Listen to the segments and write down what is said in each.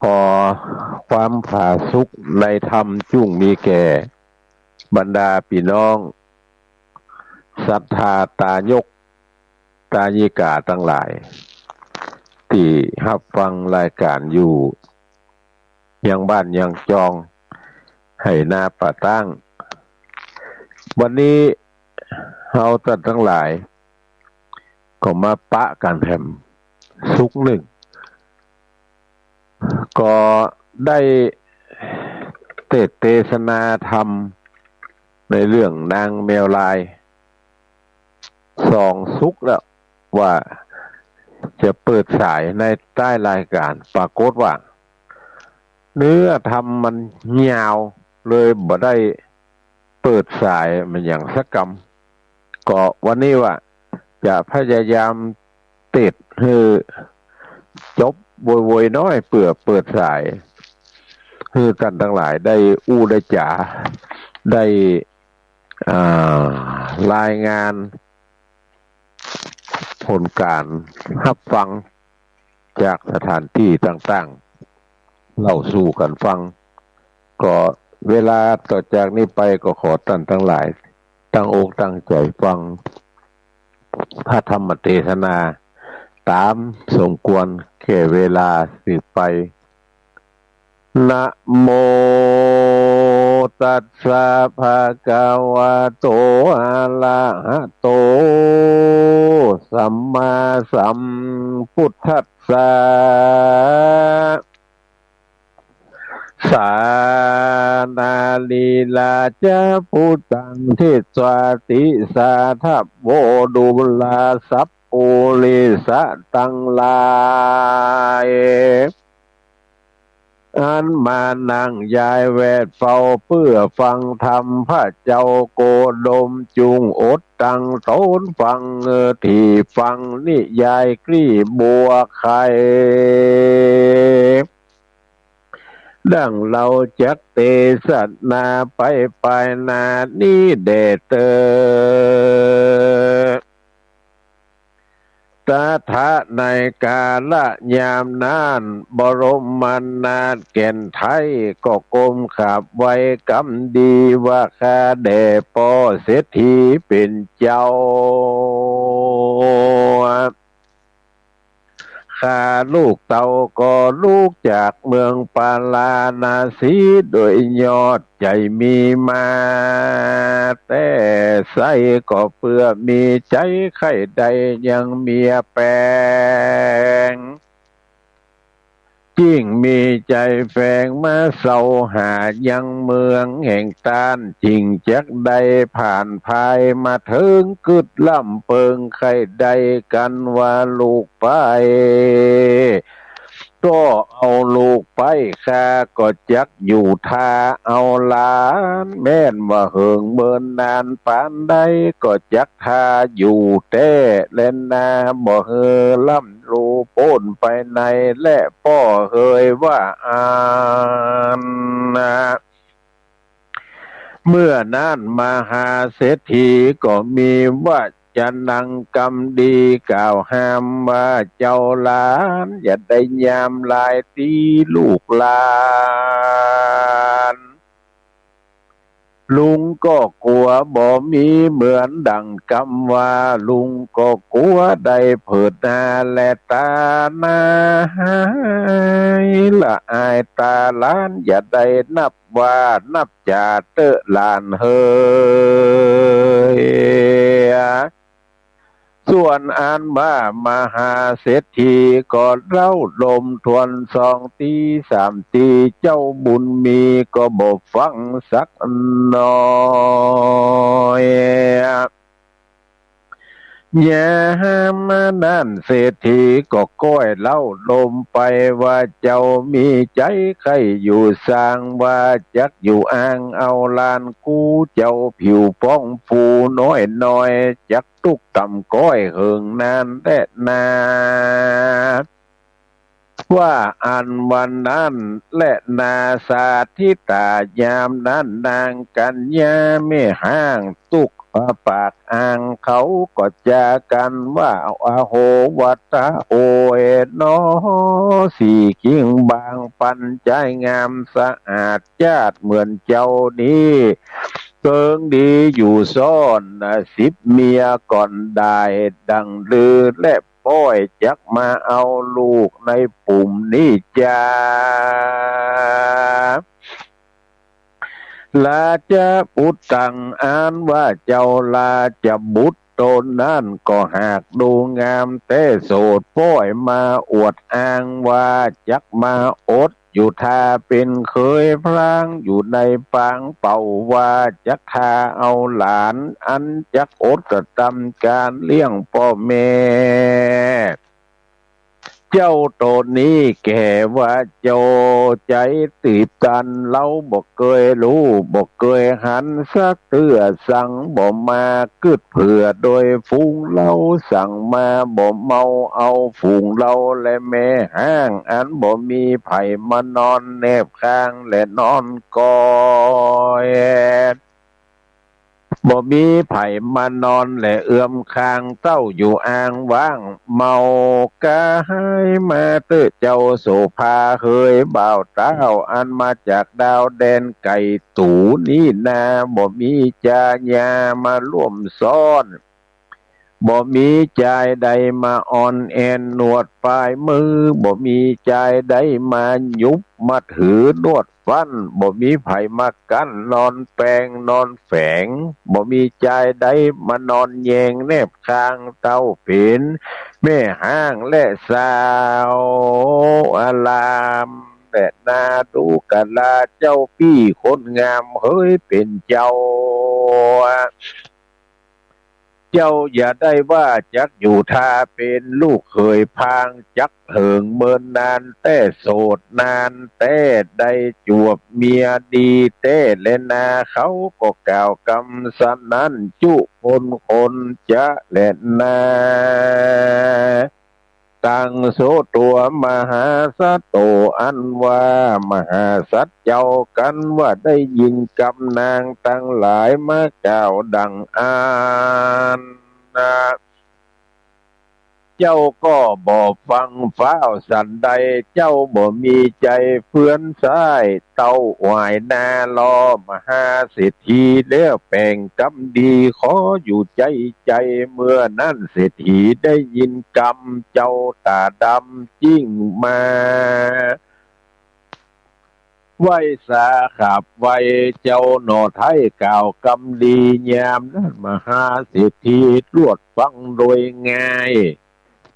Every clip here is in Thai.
ขอความผาสุกในธรรมจุ่งมีแก่บรรดาพี่น้องศรัทธาตายกตายิกาทั้งหลายที่รับฟังรายการอยู่ยังบ้านยังจองให้นาป่าตั้งวันนี้เราตัดทั้งหลายก็มาปะกันแถมสุกหนึ่งก็ได้เทศนาธรรมในเรื่องนางแมวลายสองสุกแล้วว่าจะเปิดสายในใต้รายการปรากฏว่าเนื้อธรรมมันยาวเลยบ่ได้เปิดสายมันอย่างสักกำก็วันนี้ว่าจะพยายามติดคือจบโวยๆน้อยเปื่อเปิดสายคือกันทั้งหลายได้อู้ได้จ๋าได้อ่ารายงานผลการรับฟังจากสถานที่ต่างๆเล่าสู่กันฟังก็เวลาต่อจากนี้ไปก็ขอท่านทั้งหลายตั้งอกตั้งใจฟังพระธรรมเทศนาตามสมควรแก่เวลาสืบไปนะโมตัสสะภะคะวะโตอะระหะโตสัมมาสัมพุทธัสสะสานาลีลาจะพุตังเทศวาติสาทัพโวดุลาสัพปุริสะตังลายอันมานั่งยายแวดเฝ้าเพื่อฟังธรรมพระเจ้าโกดมจุงอดตังโตนฟังที่ฟังนิยายกรีบัวไข่ดังเราจักเตสัตนาไปนานี้เดเตอตถาในกาละยามนานบรมนาถแก่นไทยก็กรมขับไว้กำดีว่าข้าแด่ปอเศรษฐีเป็นเจ้าข้าลูกเต่าก็ลูกจากเมืองปาลานาสีโดยยอดใจมีมาแต่ใสก็เพื่อมีใจใครใดยังเมียแปลงยิ่งมีใจแฝงมาเศร้าหายังเมืองแห่งต้านจริงจักใดผ่านภายมาถึงกึดล่ำเปิงใครใดกันว่าลูกไปก็เอาลูกไปข้าก็จักอยู่ท่าเอาหลานแม่นว่าเหิงเมินนานปานใดก็จักท่าอยู่แต่เล่นนาบ่เฮอล่ำรูป้นไปในและพ่อเฮยว่าอ่านนะเมื่อนั้นมหาเศรษฐีก็มีว่าจะนังกรรมดีกล่าวห้ามว่าเจ้าหลานอย่าได้ยามลายตีลูกหลานลุงก็กลัวบ่มีเหมือนดังกำว่าลุงก็กลัวได้เผิดหน้าและตาหน้าหายละอายตาล้านอย่าได้นับว่านับจ่าเตอะลานเฮยส่วนอันว่ามหาเศรษฐีก็เล่าลมทวนสองตีสามตีเจ้าบุญมีก็บอกฟังสักหน่อยยามนั่นเศรษฐีก็ก้อยเล่าลมไปว่าเจ้ามีใจใครอยู่สร้างว่าจักอยู่อ้างเอาลานกูเจ้าผิวป้องฟูน้อยน้อยจักตุกต่ำก้อยเหิงนานแต่นา ว่าอันวันนั้นและนาสาธิตายามนั้นนางกัญญาไม่ห่างตุกปากอ่างเขาก็จากันว่าอาโหวัตะโอเอโนสี่กิ่งบางปันใจงามสะอาดญาติเหมือนเจ้านี้เกิงดีอยู่ซ่อนสิบเมียก่อนได้ดังลือและป้อยจักมาเอาลูกในปุ่มนี้จ้าลาจะปุตตังอ่านว่าเจ้าลาจะบุตรตนนั่นก็หากดูงามแต่โสดป้อยมาอวดอ้างว่าจักมาอดอยู่ทาเป็นเคยพลางอยู่ในปางเป่าว่าจักทาเอาหลานอันจักอดกระทำการเลี้ยงพ่อแม่ เจ้าโตนี้แก่ว่าโจใจตีบตันเราบอกเคยรู้บอกเคยหันสักเตือสั่งบ่มากึดเผื่อโดยฟูงเราสั่งมาบ่เมาเอาฝูงเราและแม่ห้างอันบ่มีไผ่มานอนแนบข้างและนอนกอยบ่มีไผมานอนและเอื้อมคางเต้าอยู่อ่างว่างเมากะให้มาเตื้อเจ้าโสภาเฮยบ่าวเต้าอันมาจากดาวแดนไก่ตูนี่นาบ่มีจาญามาร่วมซ้อนบ่มีใจใดมาอ่อนแอนนวดปลายมือบ่มีใจใดมายุบมาถือนวดฟันบ่มีไผมากั้นนอนแปลงนอนแฝงบ่มีใจใดมานอนแยงแนบข้างเต้าเป็นแม่ห้างและสาวอารามแต่นาดูกะลาเจ้าพี่คนงามเฮ้ยเป็นเจ้า เจ้าอย่าได้ว่าจักอยู่ทาเป็นลูกเคยพางจักเหิงเมินนานแต่โสดนานแต่ได้จวบเมียดีแต่เลนาเขาก็กล่าวกำสันนั้นจุคนจะเลนาตังโสตัวมหาสัตโตอันว่ามหาสัตเจ้ากันว่าได้ยินกำนางตั้งหลายมากล่าวดังอ่านนะเจ้าก็บ่ฟังฟ้าวสันใดเจ้าบ่มีใจเพื่อนซ้ายเต้าหวายนาลอมหาเศรษฐีเลี้ยวแปลงกำดีขออยู่ใจเมื่อนั้นเศรษฐีได้ยินกำเจ้าตาดำจิ้งมาไหวสาขับไหวเจ้าหนอไทยกล่าวกำดียามนั้นมหาเศรษฐีรวดฟังโดยง่าย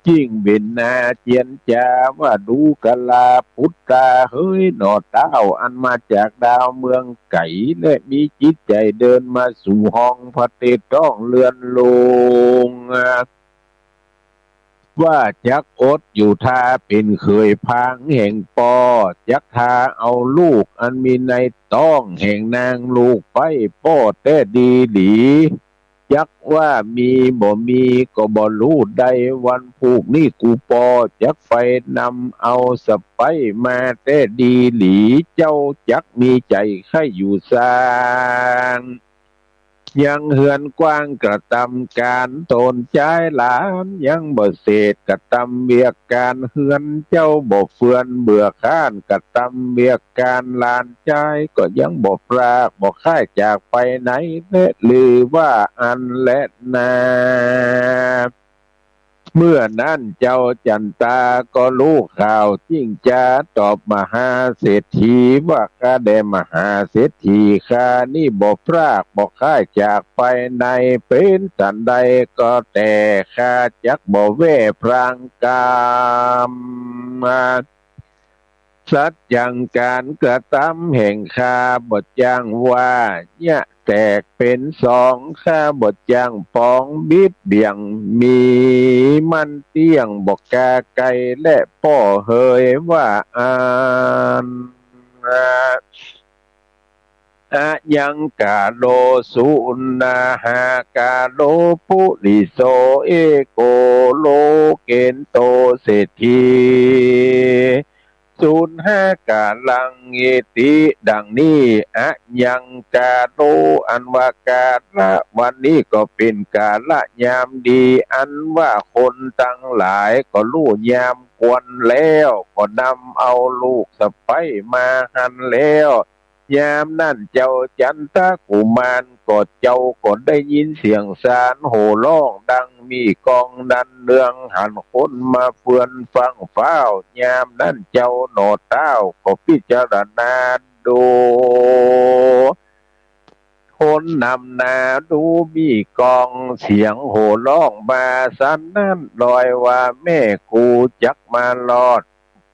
ยิ่งเบ็นนาเจียนจาว่าดูกะลาพุทธาเฮ้ยหนอเต้าอันมาจากดาวเมืองไก่และมีจิตใจเดินมาสู่ห้องพระเตต้องเลือนลงว่าจักอดอยู่ทาเป็นเคยพางแห่งปอจักทาเอาลูกอันมีในต้องแห่งนางลูกไปป้อแต่ดีหลี ยักว่ามีบ่มีก็บ่รู้ใดวันผูกนี่กูปอจักไปนำเอาสไปมาแต่ดีหลีเจ้าจักมีใจใครอยู่สร้างยังเหือนกว้างกระทำการตนใจหลานยังบ่เศษกระทำเวียกการเหือนเจ้าบ่เฟือนเบื่อข้านกระทำเวียกการลานใจก็ยังบ่ปรากบ่ค่ายจากไปไหนและลือว่าอันและนาเมื่อนั้นเจ้าจันตาก็รู้ข่าวจิ้งจาตอบมหาเศรษฐีว่าข้าได้มหาเศรษฐีข้านี่บ่พรากบ่ค่ายจากไปในเป็นสันใดก็แต่ข้าจักบ่เว่พรางกามมาสัจจังการกระทำแห่งข้าบทจ้างว่าเนี่ยแตกเป็นสองข้าบทจ้างปองบิดเบี่ยงมีมันเตี้ยงบอกกาไก่และป่อเฮยว่าอ่าน อะยังกาโลสุนาหากาโลปุริโสเอโกโลเกนโตเศรษฐี05 กาลังเยติดังนี้อะยังกาโลอันว่ากาละวันนี้ก็เป็นกาละยามดีอันว่าคนทั้งหลายก็รู้ยามควรแล้วก็นำเอาลูกสะใภ้มาหันแล้วยามนั่นเจ้าจันทกุมารก็เจ้าก็ได้ยินเสียงสารโห่ร้องดังมีกองดันเนืองหันคนมาเฟื่อนฟังฟ้าวยามนั้นเจ้าโหนดเต้าก็พิจารณาดูคนนำนาดูมีกองเสียงโห่ร้องมาสันนั้นลอยว่าแม่กูจักมารอด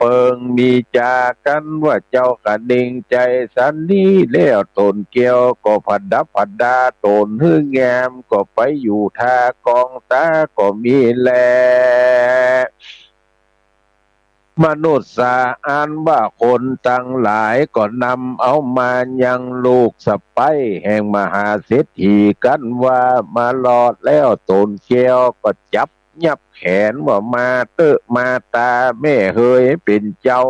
เปิงมีจากันว่าเจ้ากระดิ่งใจสันนี้แล้วตนเกี่ยวก็ผัดดับผัดดาตนหื้องามก็ไปอยู่ทากองตาก็มีแลมนุษย์สาอันว่าคนตั้งหลายก็นำเอามายังลูกสะใภ้แห่งมหาเศรษฐีกันว่ามาลอดแล้วตนเกี่ยวก็จับยับแขนว่ามาเตอะมาตาแม่เฮยเป็นเจ้า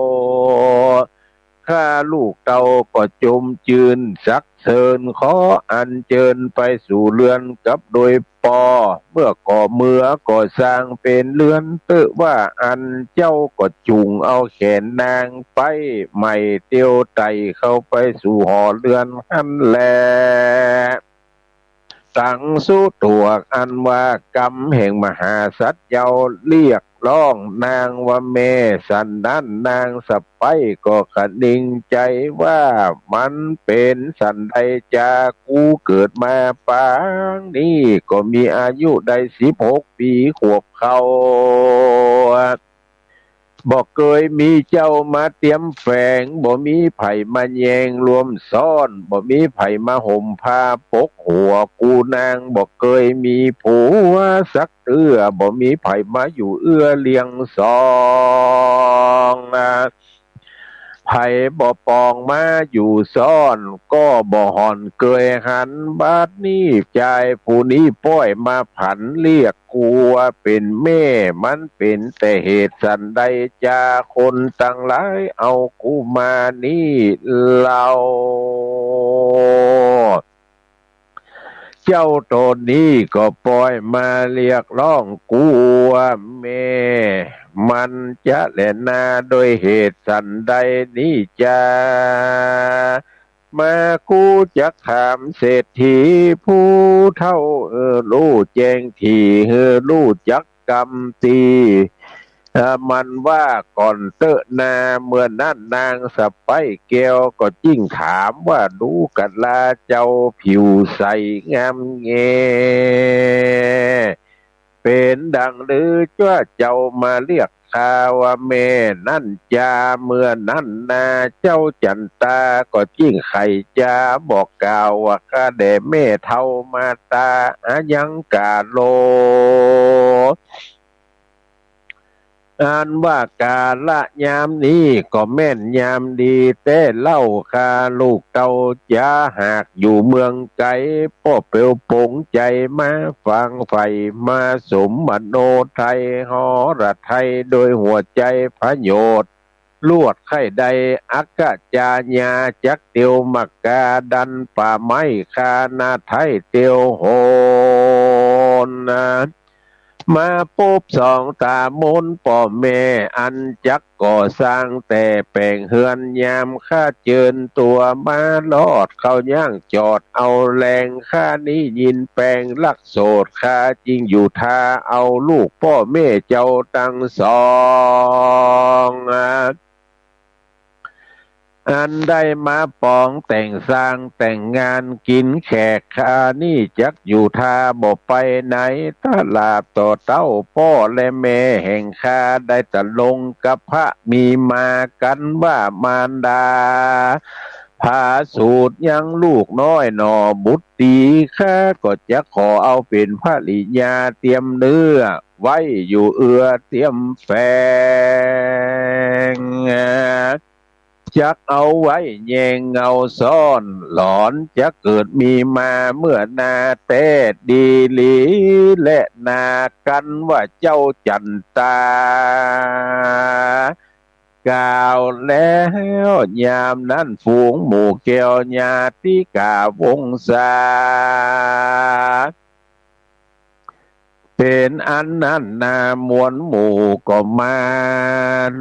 ข้าลูกเต่าก็จมจืนสักเชิญขออัญเชิญไปสู่เรือนกับโดยปอเมื่อก่อเมื่อก่อสร้างเป็นเรือนเตอะว่าอันเจ้าก็จุงเอาแขนนางไปใหม่เตียวไตเข้าไปสู่หอเรือนหันแลสังสู้ตัวอันว่ากรรมแห่งมหาสัตว์เยาเรียกร้องนางว่าแม่สันนั้นนางสะใภ้ก็ขนิ่งใจว่ามันเป็นสันใดจากกูเกิดมาปางนี้ก็มีอายุได้16 ปีขวบเขาบอกเคยมีเจ้ามาเตรียมแฝงบ่มีไผ่มาแยงรวมซ่อนบ่มีไผ่มาห่มผ้าปกหัวกูนางบอกเคยมีผัวสักเอื้อบ่มีไผ่มาอยู่เอื้อเลี้ยงสองไผ่บ่ปองมาอยู่ซ่อนก็บ่หอนเกยหันบาดนี้ใจผู้นี้ป้อยมาผันเรียกกูว่าเป็นแม่มันเป็นแต่เหตุสันใดจาคนตั้งหลายเอากูมานี่เราเจ้าตนนี้ก็ปล่อยมาเรียกร้องกูว่าแม่มันจะแลนาโดยเหตุสันใดนี้จะมากูจะถามเศรษฐีผู้เท่ารู้แจ้งทีรู้จักกรรมตีมันว่าก่อนเตอะนาเมื่อนั้นนางสะใภ้แก้วก็จิ้งถามว่าดูกันลาเจ้าผิวใสงามเงเป็นดังหรือจ้าเจ้ามาเรียกข้าว่าแม่นั่นจาเมื่อนั้นนาเจ้าจันตาก็จิ้งไข่จาบอกกล่าวว่าข้าแด่แม่เท่ามาตาอายังกาโลอันว่ากาละยามนี้ก็แม่นยามดีแต่เล่าคาลูกเต่าจะหากอยู่เมืองไกลพ่อเปียวปงใจมาฟังไฟมาสมมโนไทยหอระไทยโดยหัวใจพระโยชน์ลวดไข่ใดอักกะจาญาจักเตียวมักกาดันป่าไม้คานาไทยเตียวโหนนะมาพบสองตามนป่อแม่อันจักก่อสร้างแต่แปลงเฮือนยามข้าเจิญตัวมาลอดเขาย่างจอดเอาแรงข้านี้ยินแปลงลักโสดข้าจริงอยู่ท่าเอาลูกพ่อแม่เจ้าตั้งสองอันได้มาปองแต่งสร้างแต่งงานกินแขกข้านี่จักอยู่ท่าบ่ไปไหนถ้าลาบต่อเต้าพ่อและแม่แห่งข้าได้ตะลงกับพระมีมากันว่ามารดาพาสูตรยังลูกน้อยหนอบุตรีข้าก็จะขอเอาเป็นภริยาเตรียมเนื้อไว้อยู่เอือเตรียมแฝง จักเอาไว้แยงเงาซ่อนหลอนจะเกิดมีมาเมื่อนาแต่ดีหลีและนากันว่าเจ้าจันตากล่าวแล้วยามนั้นฝูงหมู่แก้วญาติกาวงศาเป็นอันนั้นนามวลหมู่ก็มา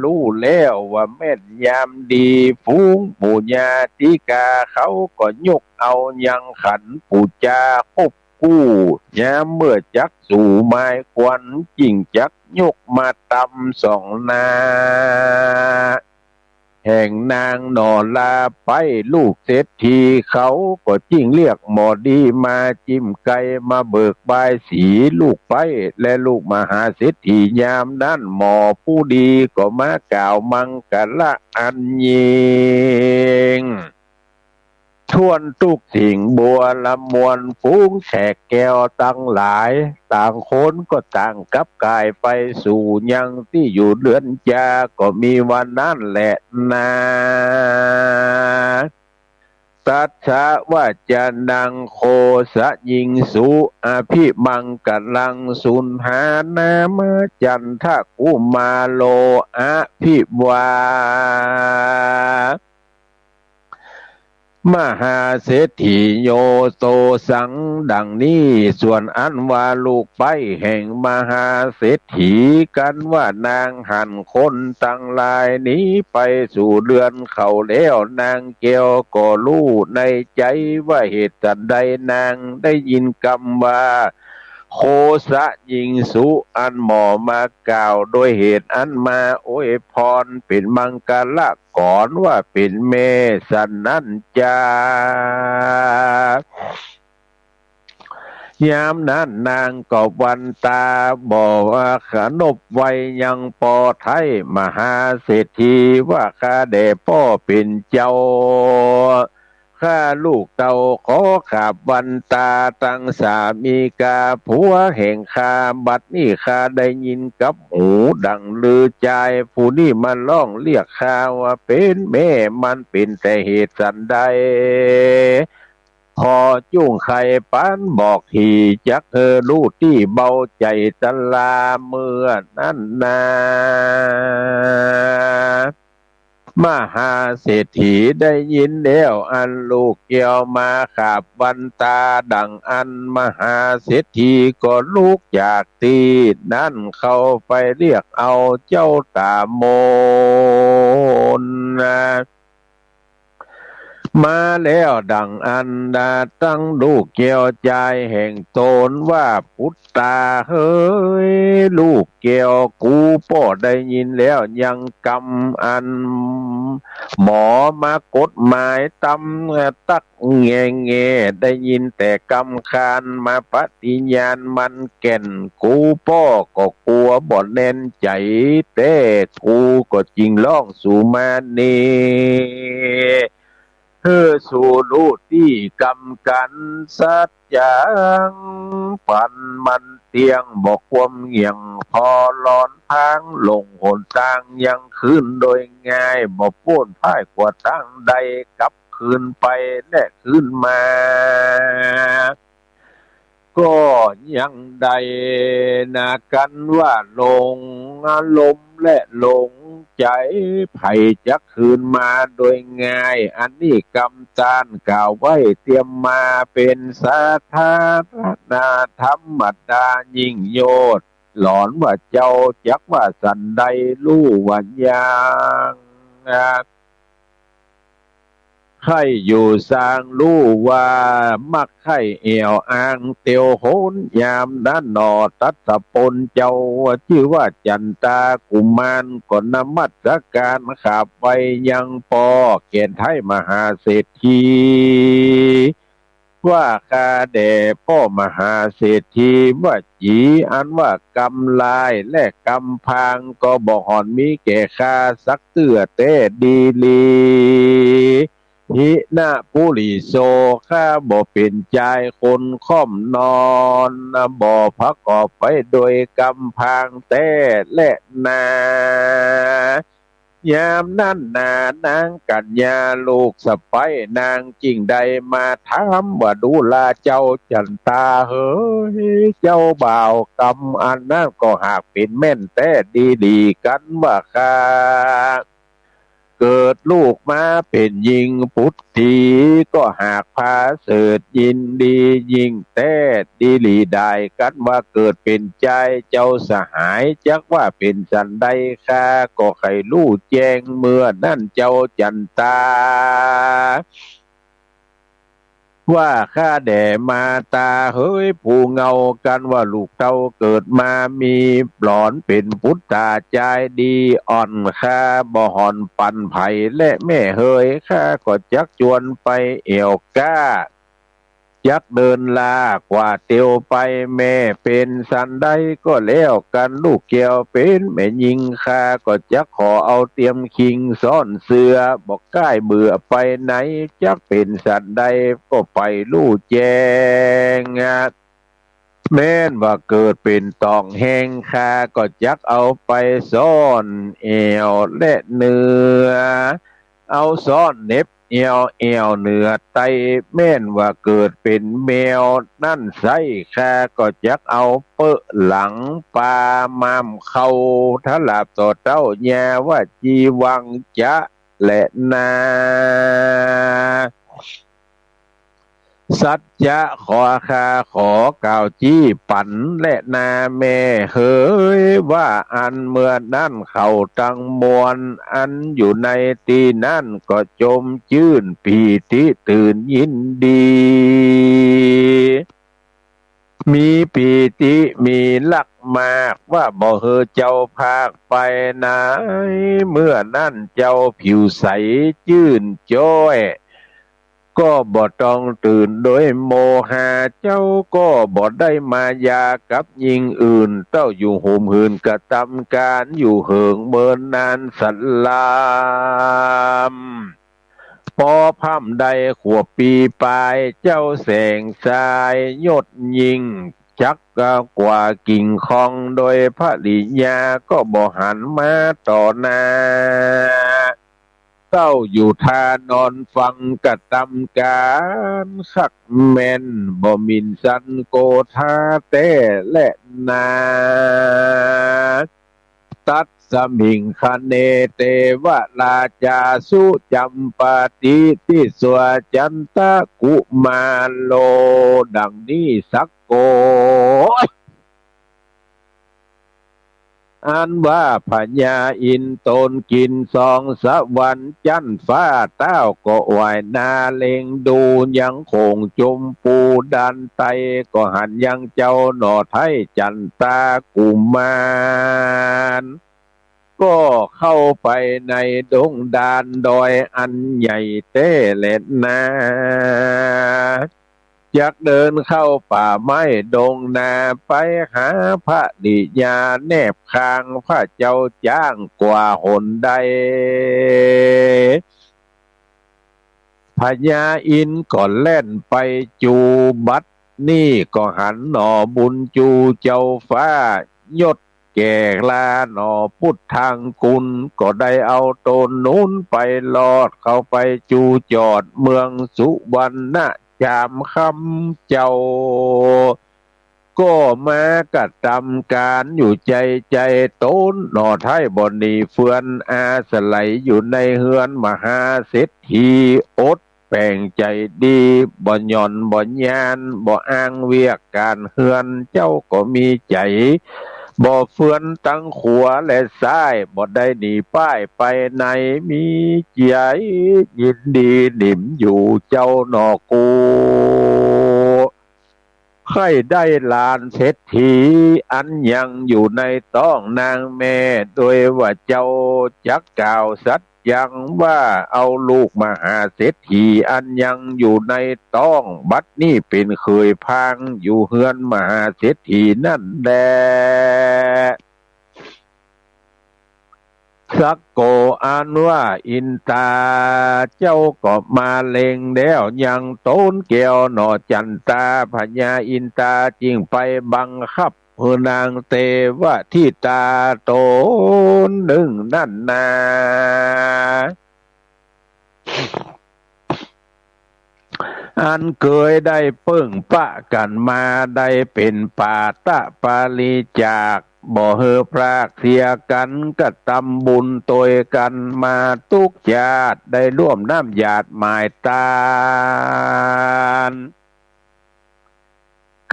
รู้แล้วว่าแม่นยามดีฟูงปู่ญาติกาเขาก็ยกเอายังขันปู่จาคบกู้ยามเมื่อจักสู่ไม้ควันจิ่งจักยกมาตำสองนาแห่งนางนอลาไปลูกเศรษฐีเขาก็จิ้งเรียกหมอดีมาจิ้มไก่มาเบิกบายสีลูกไปและลูกมหาเศรษฐียามนั้นหมอผู้ดีก็มากล่าวมังกะละอันยิงทวนทุกสิ่งบัวละมวลฟุ้งแขกแก้วตั้งหลายต่างคนก็ต่างกับกายไปสู่ยังที่อยู่เรือนจาก็มีวันนั้นแหละนาตัดชะว่าจะนังโคสะยิงสุอภิมังกลังสุนหานามจันทกุมาโลอภิวามหาเศรษฐีโยโตสังดังนี้ส่วนอันว่าลูกไปแห่งมหาเศรษฐีกันว่านางหันคนตั้งหลายนี้ไปสู่เรือนเขาแล้วนางเกียวก็รู้ในใจว่าเหตุใดนางได้ยินคำว่าโคสะยิงสุอันหมอมากล่าวโดยเหตุอันมาโอยพรเป็นมังกรละก่อนว่าเป็นเมสันนันจายามนั้นนางก็วันตาบอกว่าขนบไว้ยังปอไทยมหาเศรษฐีว่าข้าเดพ่อเป็นเจ้าข้าลูกเต่าขอขาบวันตาตั้งสามีกาผัวแห่งข้าบัดนี้ข้าได้ยินกับหูดังลือใจผู้นี้มันร้องเรียกข้าว่าเป็นแม่มันเป็นแต่เหตุสันใดพอจุ้งไข่ปันบอกทีจักรู้ที่เบาใจตะลาเมื่อนั้นนา มหาเศรษฐีได้ยินแล้วอันลูกเกี่ยวมาขาบวันตาดังอันมหาเศรษฐีก็ลุกจากที่นั่นเข้าไปเรียกเอาเจ้าตาโมนมาแล้วดังอันดาตั้งลูกเกี่ยวใจแห่งตนว่าพุทธาเฮ้ยลูกเกี่ยวกูพ่อได้ยินแล้วยังกำอันหมอมากฎหมายตำตักแงแงได้ยินแต่กำคานมาปฏิญาณมันแก่นกูพ่อก็กลัวบ่แน่นใจแต่กูก็จริงล่องสู่มานี่สู่รู้ที่กำกันสัจจังปันมันเตียงบอกความเงียงพอร้อนทางลงหนทางยังขึ้นโดยง่ายบอกพ้นพ่ายกว่าทางใดกลับคืนไปและขึ้นมาก็ยังใดนากันว่าลงอารมณ์และลงใจไผ่จะคืนมาโดยง่ายอันนี้กำจานกล่าวไว้เตรียมมาเป็นสาธารณธรรมดายิ่งโยดหลอนว่าเจ้าจักว่าสันใดรู้ว่ายังใครอยู่สร้างรู้ว่ามักไข่เอวอ่างเตียวโหนยามด้านนอตัดสะปนเจ้าชื่อว่าจันตากุมารก็นมัสการขับไปยังปอเกณฑ์ไทยมหาเศรษฐีว่าคาแด่พ่อมหาเศรษฐีว่าจีอันว่ากำลายและกำพังก็บอกหอนมีแก่ข้าสักเตื้อเต้ดีลีหินาปุริโสข้าบ่เป็นใจคนค่อมนอนบ่พักอบไปโดยกำพังแต่และนา ยามนั้นนานางกัญญาลูกสะใภ้นางจริงใดมาถามว่าดูลาเจ้าจันตาเฮ้ยเจ้าบ่าวกำอันนั้นก็หากเป็นแม่นแต่ดีๆกันว่าค่ะเกิดลูกมาเป็นหญิงพุทธีก็หากพาเสดยินดียิ่งแต่ดีหลีได้กันว่าเกิดเป็นใจเจ้าสหายจักว่าเป็นสันใดค่าก็ใครรู้แจ้งเมื่อนั่นเจ้าจันตาว่าข้าแด่มาตาเฮ้ยผู้เงากันว่าลูกเต้าเกิดมามีหลอนเป็นพุทธาใจดีอ่อนข้าบ่หอนปันไผ่และแม่เฮยข้าก็จักจวนไปเอวก้ายักเดินลากว่าเตียวไปแม่เป็นสันได้ก็แล้วกันลูกเกี่ยวเป็นแม่ยิงข้าก็จักขอเอาเตรียมคิงซ่อนเสือบอกใกล้เบื่อไปไหนจักเป็นสันได้ก็ไปลู่แจงแม้นว่าเกิดเป็นตองแห้งคาก็จักเอาไปซ่อนเอวและเนื้อเอาซ่อนเน็บเอวเหนือไตแม่นว่าเกิดเป็นแมวนั่นไส้คาก็จักเอาเปะหลังปลามามเข้าถ้าหลับต่อเต้าแย่ว่าจีวังจะและนาสัจจะขอคาขอกล่าวจี้ปันและนาแม่เฮยว่าอันเมื่อนั่นเขาตั้งมวลอันอยู่ในตีนั่นก็จมชื่นปีติตื่นยินดีมีปีติมีลักมากว่าบ่เฮอเจ้าภาคไปไหนเมื่อนั่นเจ้าผิวใสจื่นจ้อยก็บ่ต้องตื่นโดยโมหะเจ้าก็บ่ได้มายากับยิงอื่นเต้าอยู่ห่มหืนกระทำการอยู่เหิงเมินนานสันลามพอพ่ำใดขวบปีปลายเจ้าแสงสายยดยิงจักกว่ากิ่งคองโดยพระลิยาก็บ่หันมาต่อหน้าเต้าอยู่ทานอนฟังกระทำการขักแม่นบ่มินสันโกธาแต่และนาตัดสมิงคเนเตวะลาจาสุจัมปาติทิสวจันตะกุมารโลดังนี้สักโกอันว่าพญาอินตนกินสองสวรรค์จันฟ้าเต้าก็ไหวนาเลงดูยังคงจมปูดันไตก็หันยังเจ้าหน่อไทยจันตากุมารก็เข้าไปในดงดานดอยอันใหญ่เต้เล็ดนาอยากเดินเข้าป่าไม้ดงนาไปหาพระดิยาแนบคางพระเจ้าจ้างกว่าหนใดพญาอินก็เล่นไปจูบัดนี่ก็หันหน่อบุญจูเจ้าฟ้ายศแก่ลาหน่อพุทธังกุลก็ได้เอาตนนู้นไปลอดเข้าไปจูจอดเมืองสุวรรณจามคำเจ้าก็มากระทำการอยู่ใจโต้นหน่อไทยบอนนีเฟือนอาสไลอยู่ในเฮือนมหาเศรษฐีอดแปลงใจดีบ่หย่อนบ่ยานบ่อ้างเวียกการเฮือนเจ้าก็มีใจบ่เฟือนตั้งขัวและซ้ายบ่ได้หนีป้ายไปไหนมีใจยินดีหนิมอยู่เจ้าหนอกูให้ได้ลานเศรษฐีอันยังอยู่ในต้องนางแม่โดยว่าเจ้าจักกล่าวสัตย์ยังว่าเอาลูกมหาเศรษฐีอันยังอยู่ในต้องบัดนี้เป็นเคยพังอยู่เฮือนมหาเศรษฐีนั่นแหละสักโกอันว่าอินตาเจ้าก็มาเล็งแล้วยังโต้นเกี่ยวหนอจันตาพญาอินตาจึงไปบังคับ นางเตวะที่ตาโตนดึงนั่นนาอันเคยได้เพิ่งปะกันมาได้เป็นปาตะปาลีจากบ่เฮอพรากเสียกันก็ตำบุญตวยกันมาทุกญาติได้ร่วมน้ำหยาดหมายตาล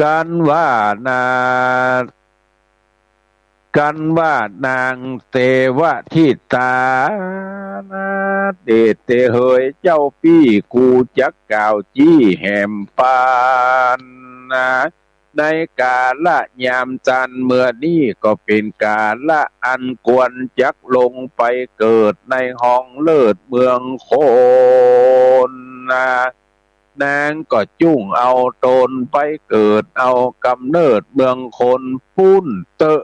กันว่านากันว่านางเตวะทิตานาเดชเตเหยเจ้าพี่กูจักกล่าวจี้แหมปานนะในกาละยามจันเมื่อนี้ก็เป็นกาละอันควรจักลงไปเกิดในห้องเลิศเมืองโคนนะนางก็จุ้งเอาตนไปเกิดเอากำเนิดเมืองคนพุ่นเตอะ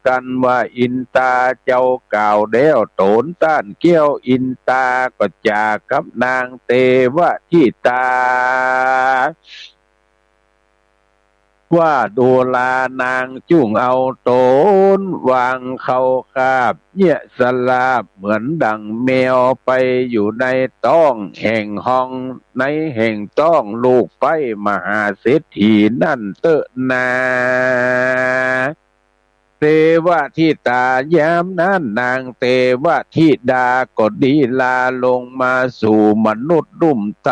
กันว่าอินตาเจ้าเก่าเด้วโตนต้านเกี้ยวอินตาก็จากกับนางเตวะที่ตาว่าดูลานางจุ่งเอาโตนวางเขาคาบเนี่ยสลาบเหมือนดังแมวไปอยู่ในต้องแห่งห้องในแห่งต้องลูกไปมหาเศรษฐีนั่นเตอะนาเทวทิตายามนั้นนางเทวทิดาก็ดีลาลงมาสู่มนุษย์รุ่มไต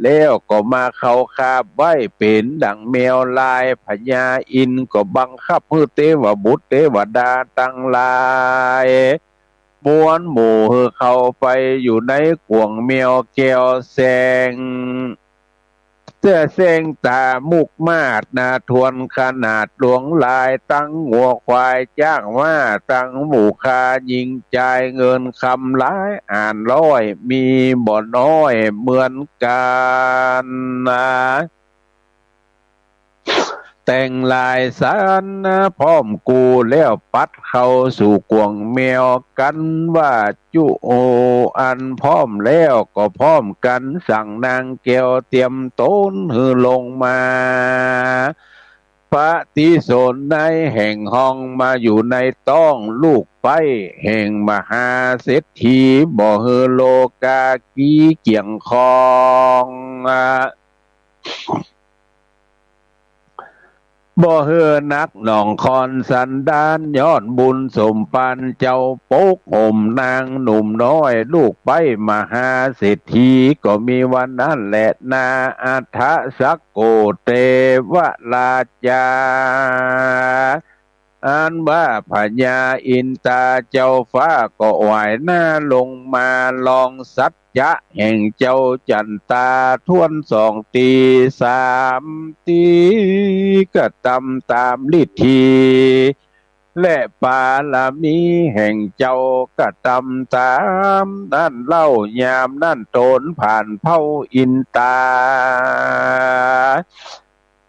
แล้วก็มาเข้าคาบไว้เป็นดังแมวลายพญาอินก็บังคับให้เทวบุตรเทวดาตั้งหลายม้วนหมู่เข้าไปอยู่ในกวงแมวแก้วแสงเสื้อเส้งตามุกมาดนาทวนขนาดหลวงลายตั้งหัวควายจ้างว่าตั้งหมู่คายิงใจเงินคำร้ายอ่านร้อยมีบ่น้อยเหมือนกันนะแต่งลายสันนะพร้อมกูแล้วปัดเข้าสู่กวงแมวกันว่าจุโออันพร้อมแล้วก็พร้อมกันสั่งนางแก้วเตรียมต้นหือลงมาปฏิสนในแห่งห้องมาอยู่ในต้องลูกไปแห่งมหาเศรษฐีบ่เฮอโลกากีเกี่ยงคองบ่เฮือนักหนองคอนสันดานย้อนบุญสมปันเจ้าปกห่มนางหนุ่มน้อยลูกไปมหาเศรษฐีก็มีวันนั้นแหละนาอัฏฐสักโกเตวราชาอันว่าพญาอินตาเจ้าฟ้าก็ไหวหน้าลงมาลองสัจจะแห่งเจ้าจันตาทวนสองตีสามตีก็ตำตามฤทธีและปาลามีแห่งเจ้าก็ตำตามนั่นเล่ายามนั่นโตนผ่านเผ่าอินตา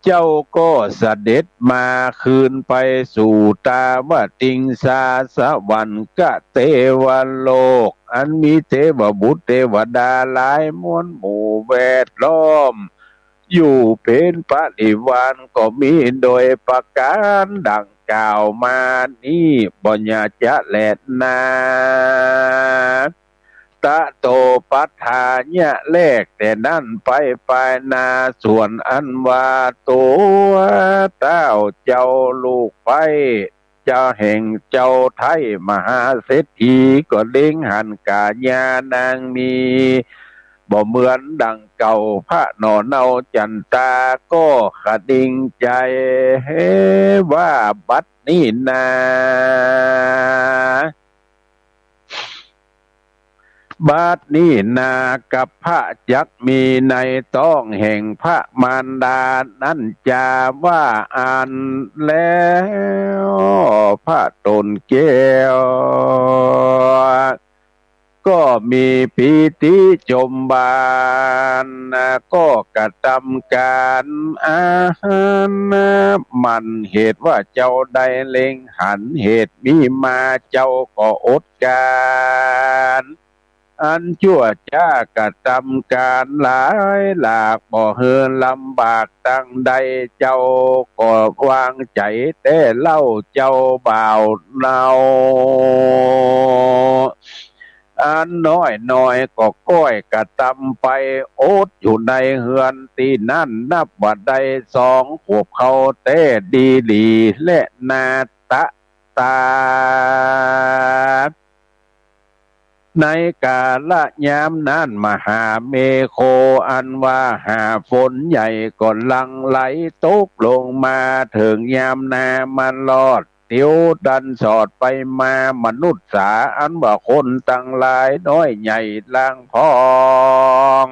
เจ้าก็เสด็จมาคืนไปสู่ตาวติงสาสวรรค์กะเทวโลกอันมีเทวบุตรเทวดาหลายมวลหมู่แวดล้อมอยู่เป็นปริวารก็มีโดยประการดังกล่าวมานี้ปัญญาจะแลดนาตะโตปัฏฐาเนี่ยแลกแต่นั่นไปนาส่วนอันว่าตัวเต้าเจ้าลูกไปเจ้าแห่งเจ้าไทยมหาเศรษฐีก็เล้งหันกาญานางมีบ่เหมือนดังเก่าพระหนอเนาจันตาก็ขดิ่งใจเฮว่าบัดนี้นาบาดนี้นากับพระจักมีในต้องแห่งพระมารดานั้นจาว่าอ่านแล้วพระตนแก้วก็มีปีติจมบานก็กระทำการอาหารมันเหตุว่าเจ้าได้เล็งหันเหตุมีมาเจ้าก็อดการ อันชั่วจ้ากระทำการหลายหลากบ่เฮือนลำบากตั้งใดเจ้าก็วางใจแต่เล่าเจ้าบ่าวเราอันน้อยน้อยก็ก้อยกระทำไปโอดอยู่ในเฮือนตีนั่นนับว่าใดสองขวบเขาแต่ดีดีและนาตะตาในกาละยามนั้นมหาเมโคอันว่าหาฝนใหญ่ก็ลังไหลตกลงมาถึงยามนามันรอดเตียวดันสอดไปมามนุษย์สาอันว่าคนตั้งหลายน้อยใหญ่ล่างพอง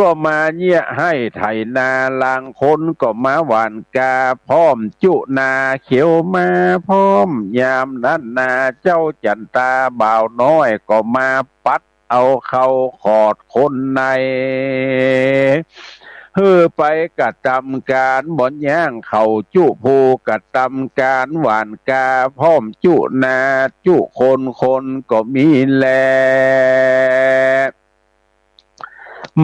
ก็มาเยี่ยให้ไถนาลางคนก็มาหวานกาพร้อมจุนาเขียวมาพร้อมยามนั้นนาเจ้าจันตาบ่าวน้อยก็มาปัดเอาเข้าขอดคนในเฮือไปกระทำการบ่อนย่างเขาจุภูกระทำการหวานกาพร้อมจุนาจุคนก็มีแล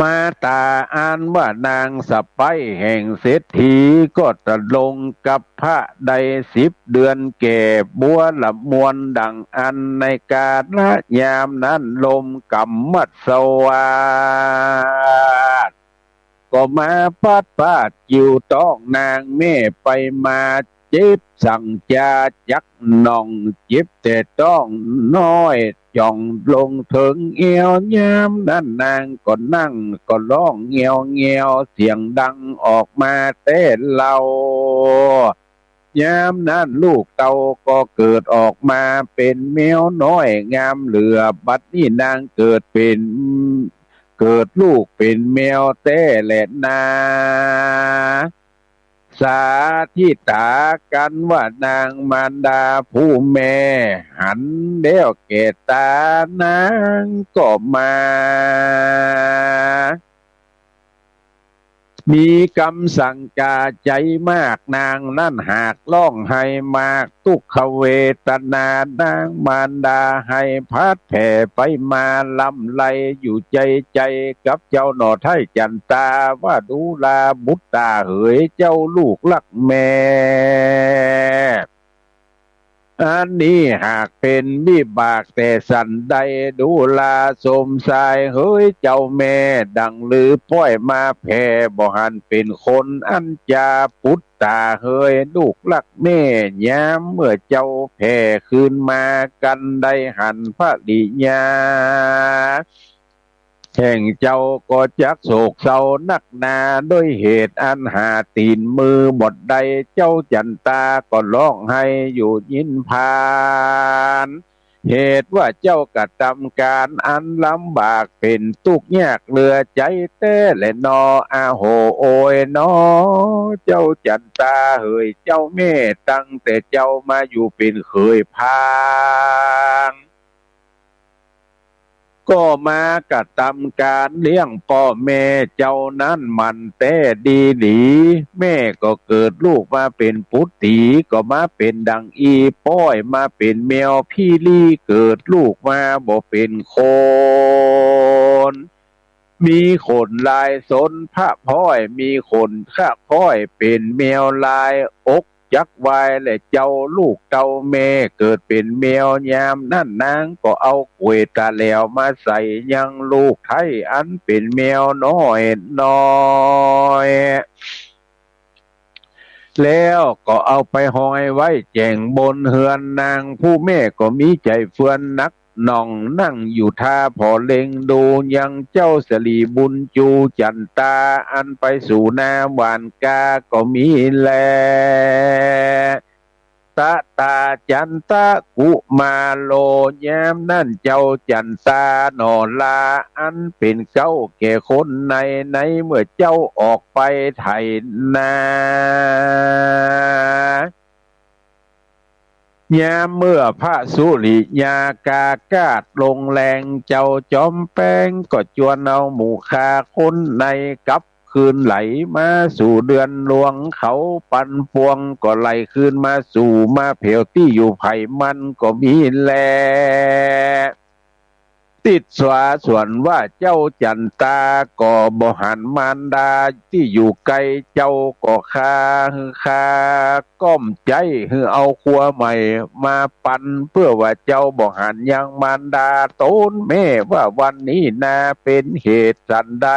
มาตาอ่านว่านางสะไปแห่งเศรษฐีก็ตะลงกับพระใด10 เดือนแก่บัวละมวนดังอันในกาละยามนั้นลมกำมัดสวาดก็มาปาดอยู่ต้องนางแม่ไปมาเจ็บสั่งจาจักหน่องเจ็บแต่ต้องน้อยจ่องลงถึงเอวยามนั้นนางก็นั่งก็ร้องเงียวเสียงดังออกมาเต้นเล่ายามนั้นลูกเต่าก็เกิดออกมาเป็นแมวน้อยงามเหลือบัดนี้นางเกิดลูกเป็นแมวเต้แหละนาสาธิตากันว่านางมารดาผู้แม่หันเดียวเกตานางก็มามีคำสั่งกาใจมากนางนั่นหากร้องให้มากทุกขเวทนานางมารดาให้พัดแผ่ไปมาลำไรอยู่ใจกับเจ้าหนอไทยจันตาว่าดูลาบุตตาเหยเจ้าลูกลักแม่อันนี้หากเป็นวิบากแต่สันใดดูลาสมสายเฮ้ยเจ้าแม่ดังลือพ้อยมาแผ่บ่หันเป็นคนอันจาปุตตาเฮยลูกลักแม่ยามเมื่อเจ้าแผ่คืนมากันได้หันพระดิญาแห่งเจ้าก็จักโศกเศร้านักนาด้วยเหตุอันหาตีนมือหมดใดเจ้าจันตาก็ร้องให้อยู่ยินพานเหตุว่าเจ้ากระทำการอันลำบากเป็นทุกข์ยากเหลือใจเต้และนออาโหโอยนอเจ้าจันตาเฮยเจ้าแม่ตั้งแต่เจ้ามาอยู่เป็นเคยพานก็มากระทำการเลี้ยงพ่อแม่เจ้านั้นมันแต่ดีดีแม่ก็เกิดลูกมาเป็นปุตตีก็มาเป็นดังอีป้อยมาเป็นแมวพี่ลี่เกิดลูกมาบ่เป็นคนมีขนลายสนพระพ้อยมีขนข้าพ้อยเป็นแมวลายอกจักวายและเจ้าลูกเต้าแม่เกิดเป็นแมวยามนั่นนางก็เอากล้วยตาแล้วมาใส่ยังลูกไทยอันเป็นแมวน้อยน้อยแล้วก็เอาไปห้อยไว้แจงบนเฮือนนางผู้แม่ก็มีใจเฟื่อนนักหน่องนั่งอยู่ท่าพอเล็งดูยังเจ้าสลีบุญจูจันตาอันไปสู่นาหวานกาก็มีแลตาตาจันตากุมาโลยามนั่นเจ้าจันตาหนอลาอันเป็นเจ้าแก่คนในเมื่อเจ้าออกไปไถนายามเมื่อพระสุริยากากาดลงแรงเจ้าจอมแป้งก็จวนเอาหมู่คาคนในกับคืนไหลมาสู่เดือนหลวงเขาปันพวงก็ไหลคืนมาสู่มาเผียวที่อยู่ไผ่มันก็มีแล ติดสวาส่วนว่าเจ้าจันตาก็บ่หันมารดาที่อยู่ไกลเจ้าก็คาก้มใจฮือเอาครัวใหม่มาปันเพื่อว่าเจ้าบ่หันยังมารดาโตนแม่ว่าวันนี้นาเป็นเหตุสันใด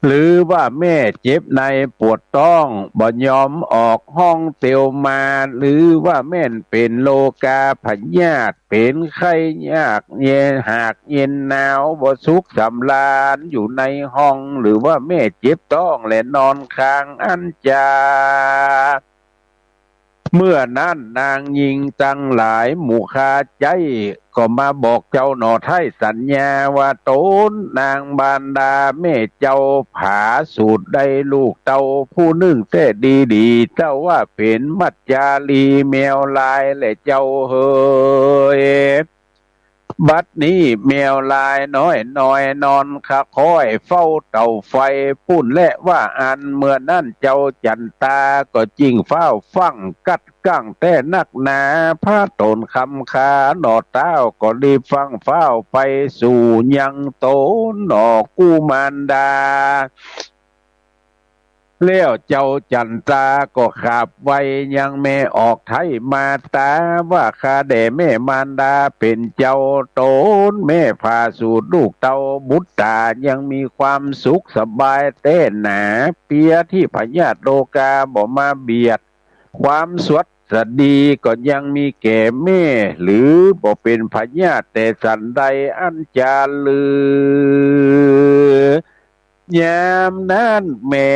หรือว่าแม่เจ็บในปวดต้องบ่ยอมออกห้องเตียวมาหรือว่าแม่นเป็นโลกาพยาธิเป็นไข้ยากเย็นหากเย็นหนาวบ่สุขสำราญอยู่ในห้องหรือว่าแม่เจ็บต้องและนอนค้างอันจาเมื่อนั้นนางยิงตั้งหลายหมู่คาใจก็มาบอกเจ้าหนอไทยสัญญาว่าโตนนางบานดาแม่เจ้าผาสูตรได้ลูกเต้าผู้นึ่งแต่ดีเจ้าว่าเป็นมัจจารีแมวลายและเจ้าเฮยบัดนี้แมวลายน้อยนอนคะค้อยเฝ้าเต่าไฟปุ่นและว่าอันเมื่อนั่นเจ้าจันตาก็จริงเฝ้าฟังกัดกั้งแต่นักหนาผ้าตนคำคาหนอเต้าก็รีบฟังเฝ้าไปสู่ยังโตหนอกูมารดาแล้วเจ้าจันตาก็ขับไว้ยังแม่ออกไทยมาตาว่าข้าแด่แม่มารดาเป็นเจ้าโตนแม่พาสู่ลูกเต้าบุตรตายังมีความสุขสบายเต้นหนาเปียที่พญาติโลกาบ่มาเบียดความสวดสดีก็ยังมีแก่แม่หรือบ่เป็นพญาติแต่สันใดอันจาลือยามนั้นแม่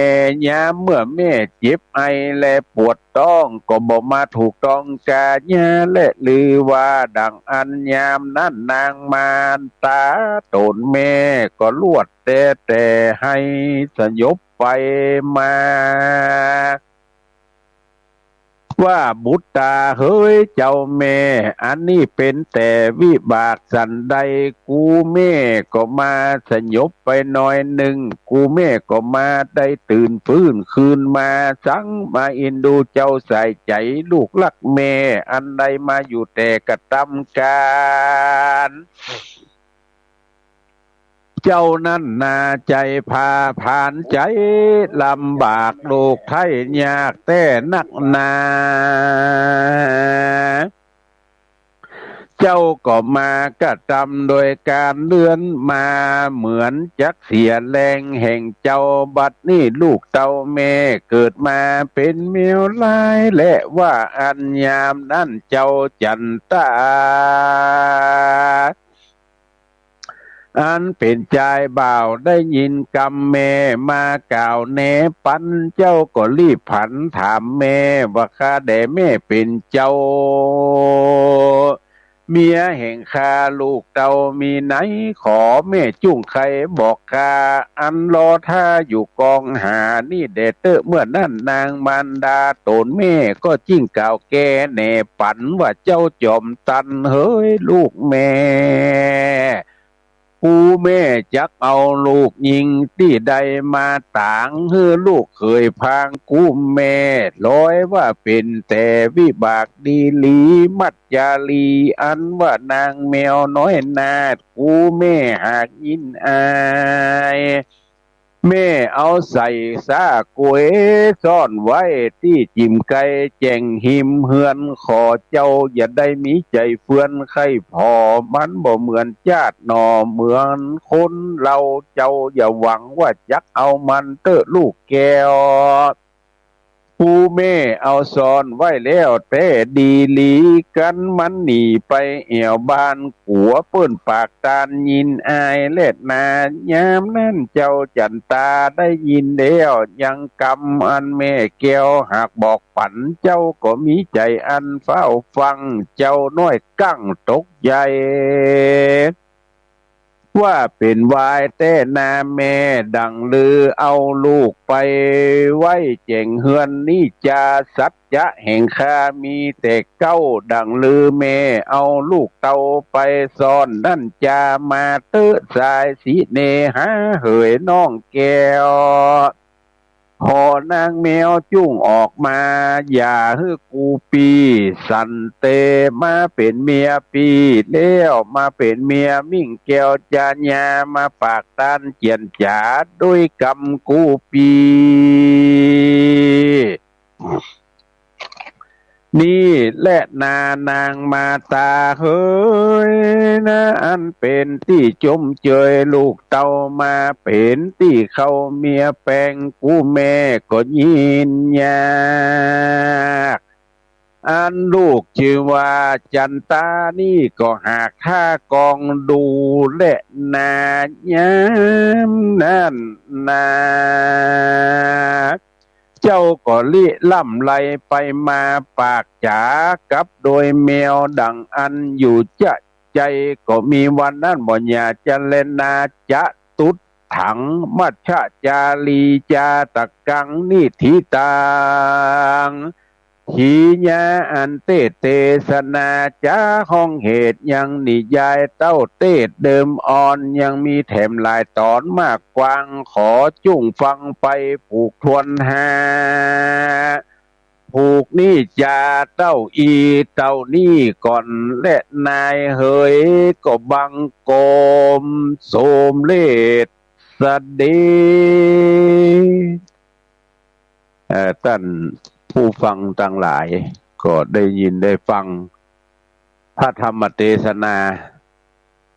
ยามเมื่อแม่เจ็บไอและปวดต้องก็บ่มาถูกต้องกาญาและลือว่าดังอันยามนั้นนางมารตาตนแม่ก็ลวดแต่ให้สยบไปมาว่าบุตรตาเฮ้ยเจ้าแม่อันนี้เป็นแต่วิบากสันใดกูแม่ก็มาสยบไปหน่อยหนึ่งกูแม่ก็มาได้ตื่นฟื้นคืนมาสังมาอินดูเจ้าใส่ใจลูกรักแม่อันใดมาอยู่แต่กระทำการเจ้านั้นนาใจพาผ่านใจลำบากโลกไทยยากแต่นักหนาเจ้าก็มากระทำโดยการเลื่อนมาเหมือนจักเสียแรงแห่งเจ้าบัดนี้ลูกเต้าแม่เกิดมาเป็นแมวลายและว่าอันยามนั้นเจ้าจันตาอันเป็นใจบ่าวได้ยินกำแม่มากล่าวแนปันเจ้าก็รีบผันถามแม่ว่าข้าแด่แม่เป็นเจ้าเมียแห่งข้าลูกเต้ามีไหนขอแม่จุ้งใครบอกข้าอันรอท่าอยู่กองหานี่เดเตอเมื่อนั่นนางมารดาตนแม่ก็จิ้งกล่าวแกแน่ปันว่าเจ้าจอมตันเฮ้ยลูกแม่กูแม่จักเอาลูกยิงที่ใดมาต่างเฮือลูกเคยพางกูแม่ร้อยว่าเป็นแต่วิบากดีลีมัจจารีอันว่านางแมวน้อยนาดกูแม่หากยินอายแม่เอาใส่ซากวยซ่อนไว้ที่จิ้มไก่แจงหิมเฮือนขอเจ้าอย่าได้มีใจเฟื่อนไข่พอมันบ่เหมือนญาติหนอเหมือนคนเราเจ้าอย่าหวังว่าจักเอามันเตอะลูกแก้วผู้แม่เอาซ่อนไว้แล้วแต่ดีลีกันมันหนีไปเอี่ยวบ้านขัวเปิ้นปากตานยินอายเล็ดนายามนั้นเจ้าจันตาได้ยินแล้วยังกำอันแม่แก้วหากบอกฝันเจ้าก็มีใจอันเฝ้าฟังเจ้าน้อยกั้งตกใจว่าเป็นวายแต่นาแม่ดังลือเอาลูกไปไว้เจ่งเฮือนนี่จาสัจจะแห่งข้ามีแต่เก้าดังลือแม่เอาลูกเต้าไปซ่อนนั่นจามาเตอะสายสีเนหาเหยน้องแก้ว พอนางแมวจุ้งออกมาอย่าให้กูปีสันเตมาเป็นเมียปีแล้วมาเป็นเมียมิ่งแก้วจานยามาปากตันเจียนจ๋าด้วยกำกูปีนี่แหละนางมาตาเฮ้ยนะอันเป็นที่จมเจยลูกเต่ามาเป็นที่เขาเมียแปลงกูแม่ก็ยินยากอันลูกชื่อว่าจันตานี่ก็หากท่ากองดูและนายามนั่นนาเจ้าก็ลิล่ำไรไปมาปากจ๋ากับโดยแมวดังอันอยู่จะใจก็มีวันนั้นบ่อยาจะเล่นนาจะตุดถังมัชชะจาลีจาตะกังนิธิตังขีญาอันเตสนาจาห้องเหตุยังนิยายเต้าเตดเดิมอ่อนยังมีแถมหลายตอนมากกวางขอจุ่งฟังไปผูกทวนหาผูกนี่จาเต้าอีเต้านี่ก่อนและนายเฮยก็บังโกมโสมเลศสเดท่านผู้ฟังทั้งหลายก็ได้ยินได้ฟังพระธรรมเทศนา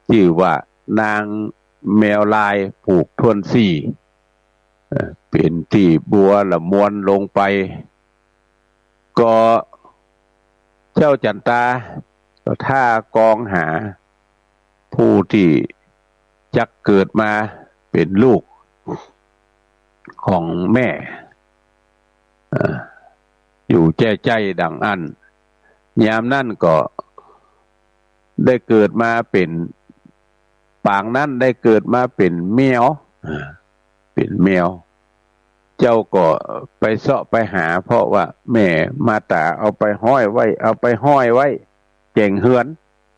ชื่อว่านางแมวลายผูกทวนสี่เป็นที่บัวละมวนลงไปก็เจ้าจันตาก็ท่ากองหาผู้ที่จักเกิดมาเป็นลูกของแม่อยู่ใจดังอันยามนั่นก็ได้เกิดมาเป็นปางนั้นได้เกิดมาเป็นแมวเป็นแมวเจ้าก็ไปเสาะไปหาเพราะว่าแม่มาตาเอาไปห้อยไว้เอาไปห้อยไว้เจ่งเฮือน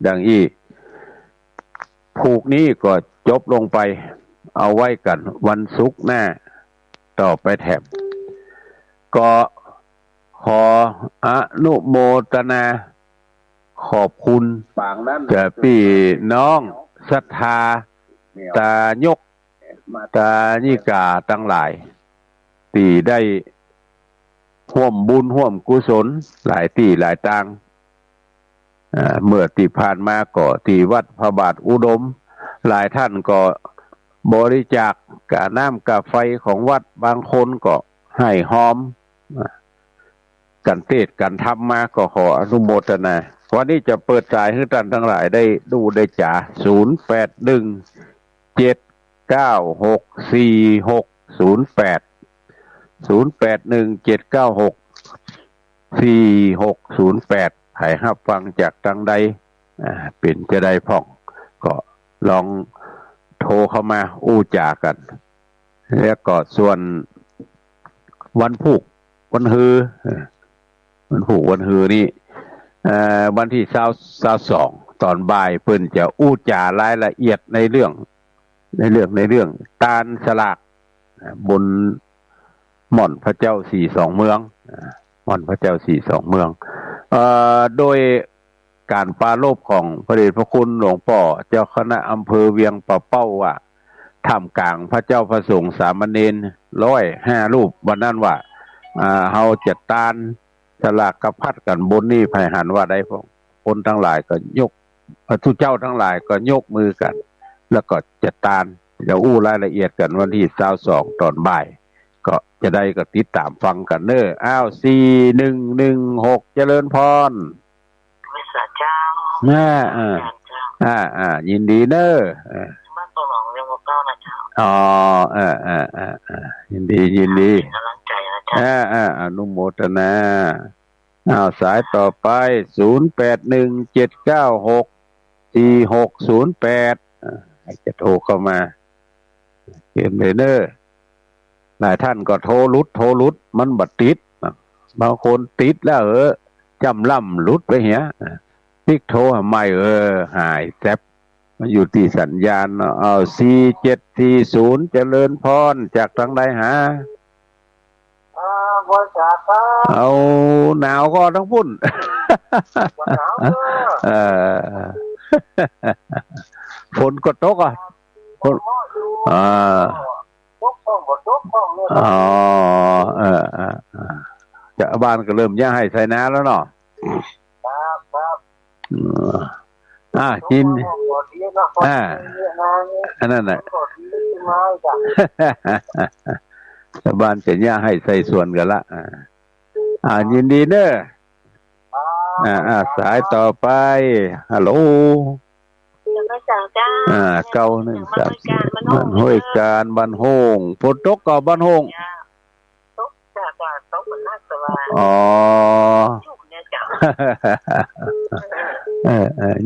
ดังอีผูกนี้ก็จบลงไปเอาไว้กันวันศุกร์หน้าต่อไปแถบก็ขออนุโมทนาขอบคุณแก่พี่น้องศรัทธาตายกตาญิกาทั้งหลายที่ได้ร่วมบุญร่วมกุศลหลายที่หลายต่างเมื่อที่ผ่านมาก็ที่วัดพระบาทอุดมหลายท่านก็บริจาคกาน้ำกาไฟของวัดบางคนก็ให้หอมกันเทศกันทำมาก็ขออนุโมทนาวันนี้จะเปิดสายให้ท่านทั้งหลายได้ดูได้จ่า0817964608ให้รับฟังจากทางใดเป็นจะได้พ่องก็ลองโทรเข้ามาอู้จากันแล้วก็ส่วนวันผูกวันฮือวันผูกวันฮือนี่วันที่22ตอนบ่ายเพิ่นจะอู้จารายละเอียดในเรื่องตาลสลากบนหม่อนพระเจ้า42เมืองหม่อนพระเจ้า42เมืองโดยการปราโลภของพระเดชพระคุณหลวงพ่อเจ้าคณะอำเภอเวียงป่าเป้าว่าท่ามกลางพระเจ้าพระสงฆ์สามเณร105รูปวันนั้นว่าเฮาจะตานสลากกระพัดกันบนนี่ภัยหันว่าได้พวกคนทั้งหลายก็ยกทุกเจ้าทั้งหลายก็ยกมือกันแล้วก็จะตานจะอู้รายละเอียดกันวันที่22ตอนบ่ายก็จะได้ก็ติดตามฟังกันเน้อ4116เจริญพรวิสาเจ้ายินดีเน้อบ้านตัวหลองเรียกว่าเก้านะเจ้ายินดีกำลังใจนะเจ้าอนุโมทนาสายต่อไป0817964608จะโทรเข้ามาเขียนเลยเน้อหลายท่านก็โทรลุดมันบัดติดบางคนติดแล้วจำล่ำลุดไปเหี้ยติ๊กโทรไม่หายแซบมันอยู่ที่สัญญาณ4740เจริญพรจากทางใดหา บริษัทครับ เอาหนาวก็ทั้งพุ่น หนาวเออ ฝนก็ตกอ่ะฝนตกต้องบ่ตกต้องเลย อ๋อจะบ้านก็เริ่มย่าให้ใส่น้ำแล้วเนาะ ครับกินอันนั้นแหละชาวบ้านจะย่าให้ใส่ส่วนกันละยินดีเนอะสายต่อไปฮัลโหลเก้าหนึ่งสามสี่บ้านห้วยการบ้านโฮงฝนตกก็บ้านโฮงอ๋อ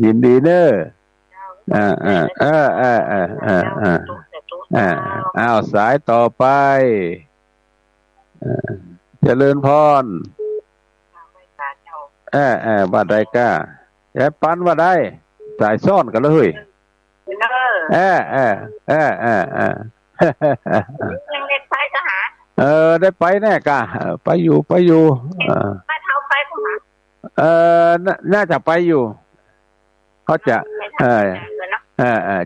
ยินดีเนอะสายต่อไปเจริญพรบ้านใดก้าแอบปันว่าได้สายซ่อนกันเลยยังเด็กไปก็หาได้ไปแน่กะไปอยู่ไปเท่าไปก็หาน่าจะไปอยู่เขาจะ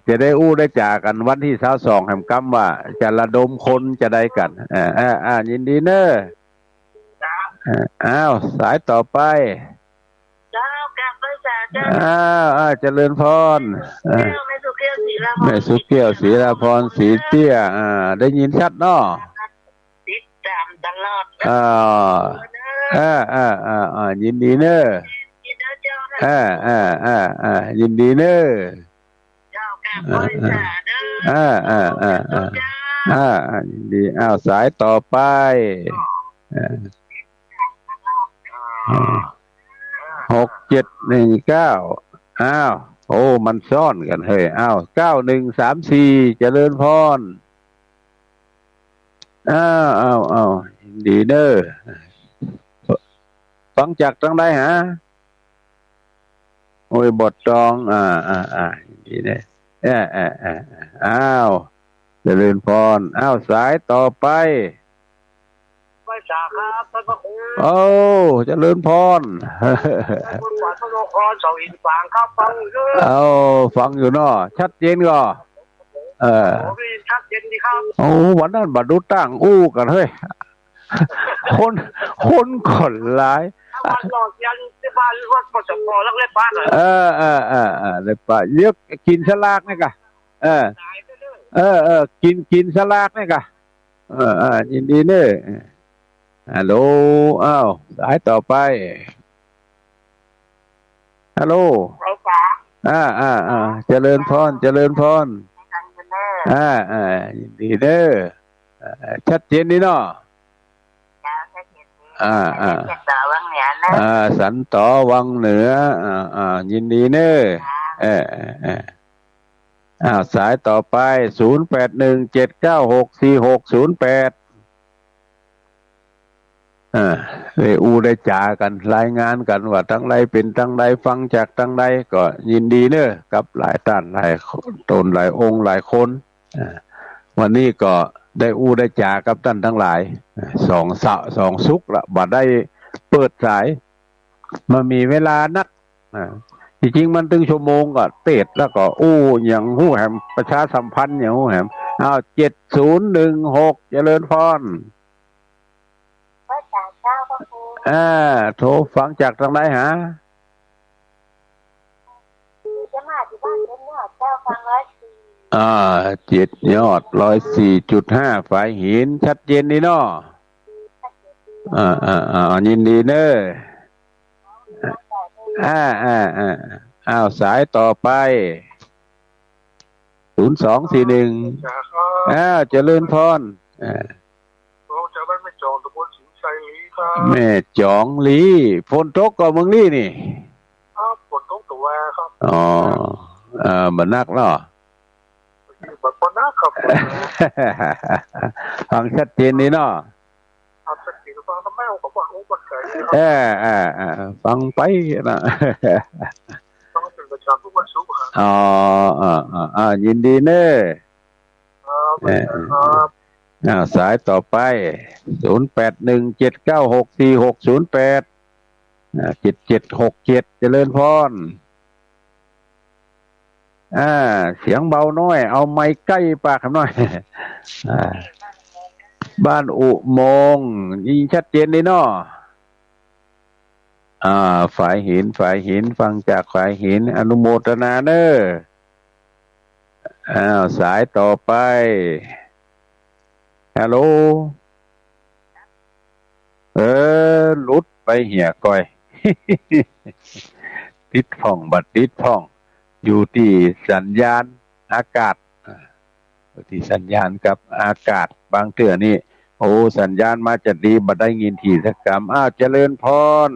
จะได้อู้ได้จ่ากันวันที่22แห่งกรรมว่าจะระดมคนจะได้กันยินดีเนอะสายต่อไปเจริญพรแม่สุเกี้ยวศรีลาพรศรีเตี้ยได้ยินชัดเนาะติดตามตลอดยินดีเนอะยินดีเนอะยินดีสายต่อไป6719โอ้มันซ่อนกันเฮ้ย9134เจริญพรดีเด้อฟังจากทางใดฮะโอ้ยบทจองดีเด้เจริญพรสายต่อไปไม่จ่าครับท่านพระครูโอ้เจริญพรคุณหวานพระนครเสาหินฝางครับฟังอยู่ฟังอยู่เนาะชัดเจนก็ชัดเจนดีครับวันนั้นบัดดูตั้งอู้กันเฮ้ยคนคนหลายบ้านหลอดยันที่บ้านวัดปสมอแล้วเล่นบ้านเลยเลยป่ะเลือกกินสลากนี่กะกินสลากนี่กะยินดีเนอะฮัลโหลสายต่อไปฮัลโหลเจริญพรยินดีเนอะชัดเจนดีเนาะสันต่อวังเหนือยินดีเนอะสายต่อไป0817964608ได้จ่ากันรายงานกันว่าทั้งไรเป็นทั้งใดฟังจากทั้งใดก็ยินดีเนอะกับหลายท่านหลายตนหลายองค์หลายคนวันนี้ก็ได้ได้จ่ากับท่านทั้งหลายสองสุขละบัดได้เปิดสายมามีเวลานักจริงๆมันถึงชั่วโมงก็เตะแล้วก็อย่างหู้แหมประชาสัมพันธ์อย่างหู้แหม7016เจริญพรโทรฟังจากทางไหนฮะจะมาที่บ้านเป็นยอดเจ้าฟัง7 ยอด 104.5 ฝ่ายหินชัดเจนนี่เนาะยินดีเนอะสายต่อไป0241เจริญพรแม่จองลีฝนตกก็เมืองลี่นี่ฝนตกตัวครับบันนักเนาะบันนักครับฟังชัดเจนนี่เนาะชัดเจนฟังทำไมผมว่าบันไก่ฟังไปนะฟังเป็นประจำทุกวันศุกร์ครับยินดีเนอะ สายต่อไป08179646087767เจริญพรเสียงเบาน้อยเอาไม้ใกล้ปากหน่อยบ้านอุโมงค์ยิงชัดเจนเลยเนาะฝ่ายหินฟังจากฝ่ายหินอนุโมทนาเนอสายต่อไปฮัลโหลหลุดไปเหี่ยก้อย ติดพ่องบัดติดพ่องอยู่ที่สัญญาณอากาศที่สัญญาณกับอากาศบางเทื่อนี่โอ้สัญญาณมาจะดีบัดได้ยินทีสักคำเจริญพร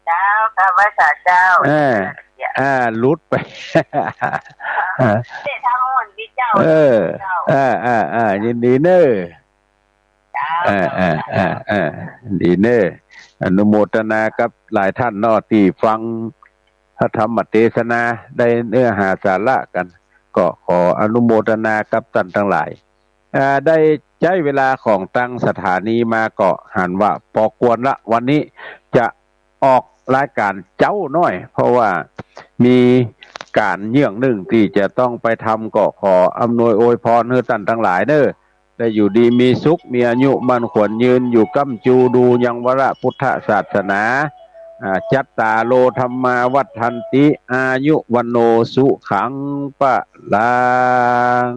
เจ้าค่ะพระสาเจ้าหลุดไปเจ้าทางหุ่นพี่เจ้ายินดีเนอดีเนออนุโมทนากับหลายท่านนอที่ฟังพระธรรมเทศนาได้เนื้อหาสาระกันก็ขออนุโมทนากับท่านทั้งหลายได้ใช้เวลาของตั้งสถานีมาก็หันว่าพอควรละวันนี้จะออกรายการเจ้าน้อยเพราะว่ามีการเยื่องหนึ่งที่จะต้องไปทำก็ขออำนวยอวยพรให้ท่านทั้งหลายเด้อได้อยู่ดีมีสุขมีอายุมั่นขวัญยืนอยู่ก้ำจูดูยังวระพุทธศาสนาจัตตาโลธรรมาวัฏันติอายุวันโนสุขังปะลัง